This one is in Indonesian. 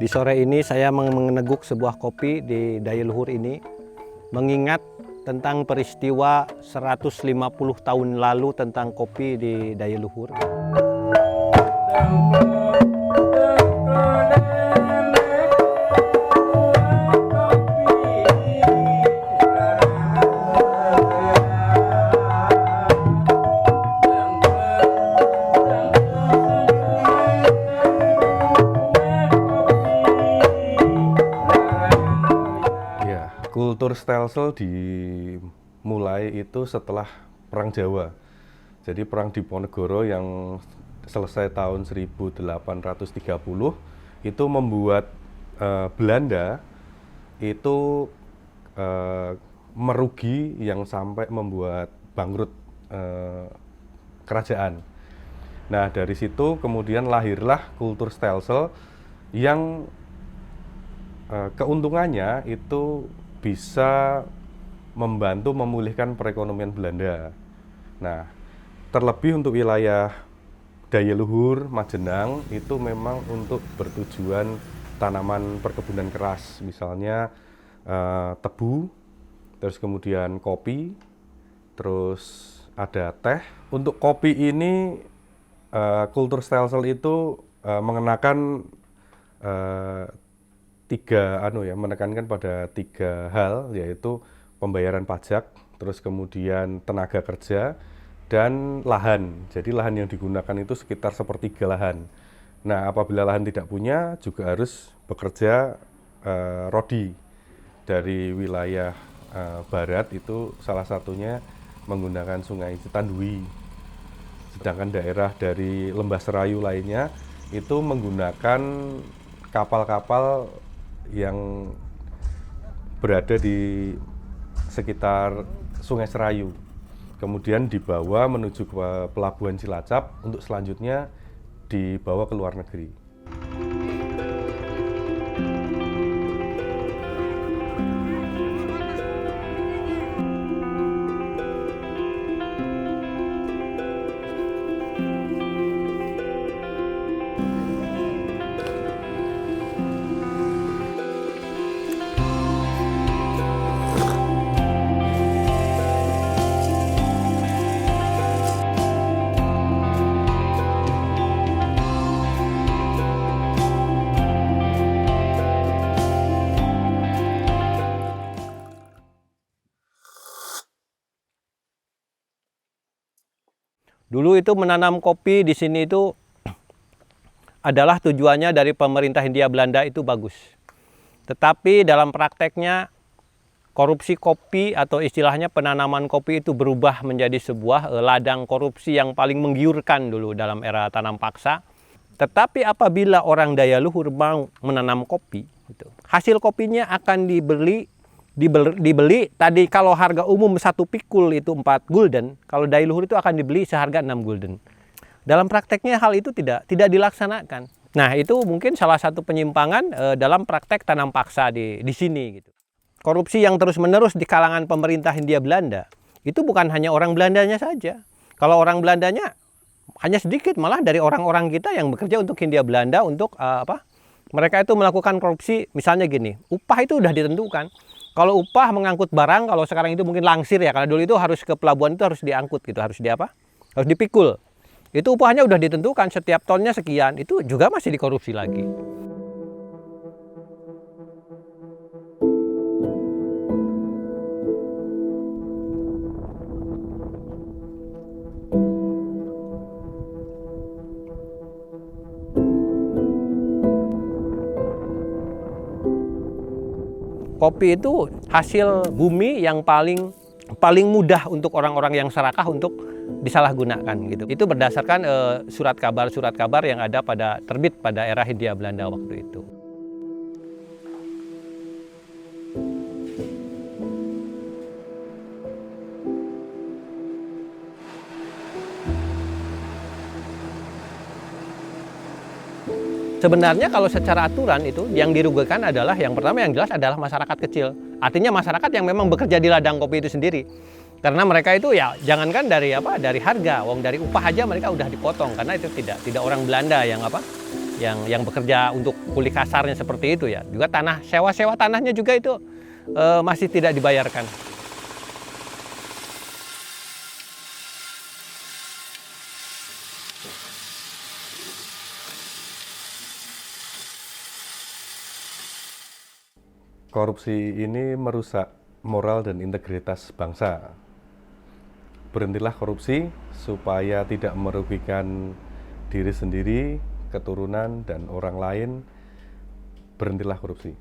Di sore ini saya meneguk sebuah kopi di Daya Luhur ini, mengingat tentang peristiwa 150 tahun lalu tentang kopi di Daya Luhur. Kultur stelsel dimulai itu setelah Perang Jawa. Jadi Perang Diponegoro yang selesai tahun 1830 itu membuat Belanda itu merugi yang sampai membuat bangkrut kerajaan. Nah, dari situ kemudian lahirlah kultur stelsel yang keuntungannya itu bisa membantu memulihkan perekonomian Belanda. Nah, terlebih untuk wilayah Daya Luhur, Majenang itu memang untuk bertujuan tanaman perkebunan keras, misalnya tebu, terus kemudian kopi, terus ada teh. Untuk kopi ini kultur stelsel itu mengenakan menekankan pada tiga hal, yaitu pembayaran pajak, terus kemudian tenaga kerja, dan lahan. Jadi lahan yang digunakan itu sekitar sepertiga lahan. Nah, apabila lahan tidak punya, juga harus bekerja rodi. Dari wilayah barat itu salah satunya menggunakan Sungai Citandui. Sedangkan daerah dari Lembah Serayu lainnya itu menggunakan kapal-kapal yang berada di sekitar Sungai Serayu, kemudian dibawa menuju ke Pelabuhan Cilacap untuk selanjutnya dibawa ke luar negeri. Dulu itu menanam kopi di sini itu adalah tujuannya dari pemerintah Hindia Belanda itu bagus. Tetapi dalam prakteknya korupsi kopi atau istilahnya penanaman kopi itu berubah menjadi sebuah ladang korupsi yang paling menggiurkan dulu dalam era tanam paksa. Tetapi apabila orang Daya Luhur mau menanam kopi, hasil kopinya akan dibeli tadi kalau harga umum satu pikul itu 4 gulden, kalau Daya Luhur itu akan dibeli seharga 6 gulden. Dalam prakteknya hal itu tidak dilaksanakan. Nah, itu mungkin salah satu penyimpangan dalam praktek tanam paksa di sini gitu. Korupsi yang terus-menerus di kalangan pemerintah Hindia Belanda itu bukan hanya orang Belandanya saja. Kalau orang Belandanya hanya sedikit, malah dari orang-orang kita yang bekerja untuk Hindia Belanda untuk mereka itu melakukan korupsi. Misalnya gini, upah itu sudah ditentukan. Kalau upah mengangkut barang, kalau sekarang itu mungkin langsir ya, karena dulu itu harus ke pelabuhan itu harus diangkut gitu, harus dipikul. Itu upahnya udah ditentukan, setiap tonnya sekian, itu juga masih dikorupsi lagi. Kopi itu hasil bumi yang paling mudah untuk orang-orang yang serakah untuk disalahgunakan gitu. Itu berdasarkan surat kabar yang ada terbit pada era Hindia Belanda waktu itu. Sebenarnya kalau secara aturan itu yang dirugikan adalah yang pertama yang jelas adalah masyarakat kecil. Artinya masyarakat yang memang bekerja di ladang kopi itu sendiri. Karena mereka itu ya jangankan dari dari harga, wong dari upah aja mereka udah dipotong karena itu tidak orang Belanda yang bekerja untuk kuli kasarnya seperti itu ya. Juga tanah sewa tanahnya juga itu masih tidak dibayarkan. Korupsi ini merusak moral dan integritas bangsa. Berhentilah korupsi supaya tidak merugikan diri sendiri, keturunan, dan orang lain. Berhentilah korupsi.